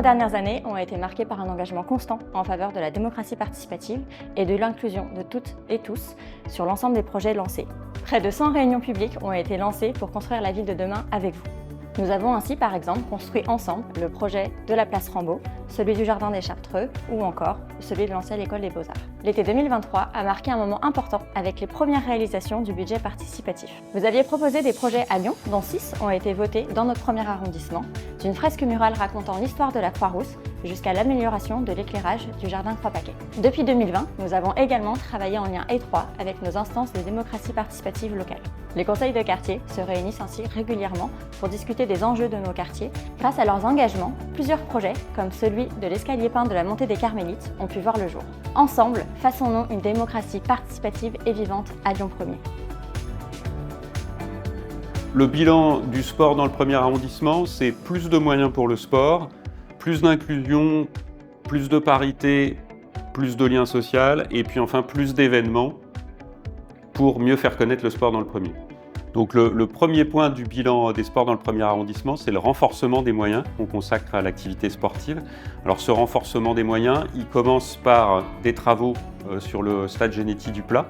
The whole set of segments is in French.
3 dernières années ont été marquées par un engagement constant en faveur de la démocratie participative et de l'inclusion de toutes et tous sur l'ensemble des projets lancés. Près de 100 réunions publiques ont été lancées pour construire la ville de demain avec vous. Nous avons ainsi par exemple construit ensemble le projet de la place Rambaud, celui du Jardin des Chartreux ou encore celui de l'ancienne école des Beaux-Arts. L'été 2023 a marqué un moment important avec les premières réalisations du budget participatif. Vous aviez proposé des projets à Lyon, dont 6 ont été votés dans notre premier arrondissement, d'une fresque murale racontant l'histoire de la Croix-Rousse jusqu'à l'amélioration de l'éclairage du Jardin Croix-Paquet. Depuis 2020, nous avons également travaillé en lien étroit avec nos instances de démocratie participative locale. Les conseils de quartier se réunissent ainsi régulièrement pour discuter des enjeux de nos quartiers. Grâce à leurs engagements, plusieurs projets, comme celui de l'escalier peint de la montée des Carmélites, ont pu voir le jour. Ensemble, façonnons une démocratie participative et vivante à Lyon 1er. Le bilan du sport dans le premier arrondissement, c'est plus de moyens pour le sport, plus d'inclusion, plus de parité, plus de liens sociaux et puis enfin plus d'événements pour mieux faire connaître le sport dans le premier. Donc le premier point du bilan des sports dans le premier arrondissement, c'est le renforcement des moyens qu'on consacre à l'activité sportive. Alors ce renforcement des moyens, il commence par des travaux sur le stade Genetti du Plat,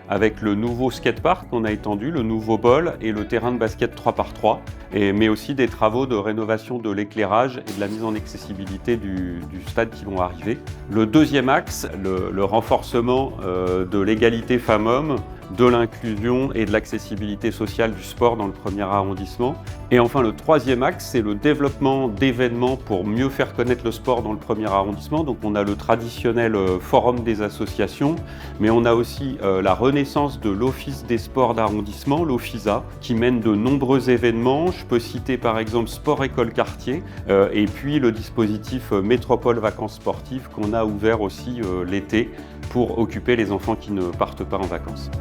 avec le nouveau skatepark qu'on a étendu, le nouveau bol et le terrain de basket 3x3, mais aussi des travaux de rénovation de l'éclairage et de la mise en accessibilité du stade qui vont arriver. Le deuxième axe, le renforcement de l'égalité femmes-hommes, de l'inclusion et de l'accessibilité sociale du sport dans le premier arrondissement. Et enfin, le troisième axe, c'est le développement d'événements pour mieux faire connaître le sport dans le premier arrondissement. Donc on a le traditionnel forum des associations, mais on a aussi la renaissance de l'Office des sports d'arrondissement, l'OFISA, qui mène de nombreux événements. Je peux citer par exemple Sport École Quartier, et puis le dispositif Métropole Vacances Sportives qu'on a ouvert aussi l'été pour occuper les enfants qui ne partent pas en vacances.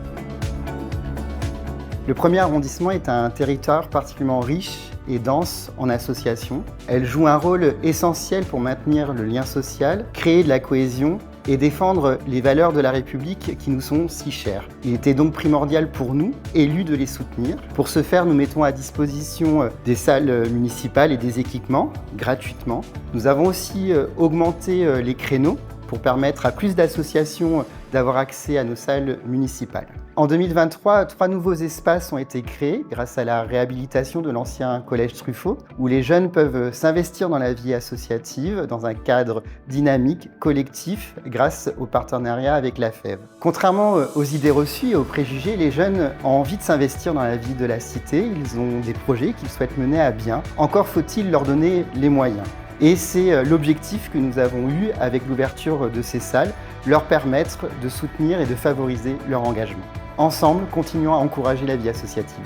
Le premier arrondissement est un territoire particulièrement riche et dense en associations. Elle joue un rôle essentiel pour maintenir le lien social, créer de la cohésion et défendre les valeurs de la République qui nous sont si chères. Il était donc primordial pour nous, élus, de les soutenir. Pour ce faire, nous mettons à disposition des salles municipales et des équipements gratuitement. Nous avons aussi augmenté les créneaux pour permettre à plus d'associations d'avoir accès à nos salles municipales. En 2023, 3 nouveaux espaces ont été créés grâce à la réhabilitation de l'ancien collège Truffaut, où les jeunes peuvent s'investir dans la vie associative dans un cadre dynamique, collectif, grâce au partenariat avec la FEV. Contrairement aux idées reçues et aux préjugés, les jeunes ont envie de s'investir dans la vie de la cité, ils ont des projets qu'ils souhaitent mener à bien. Encore faut-il leur donner les moyens. Et c'est l'objectif que nous avons eu avec l'ouverture de ces salles, leur permettre de soutenir et de favoriser leur engagement. Ensemble, continuons à encourager la vie associative.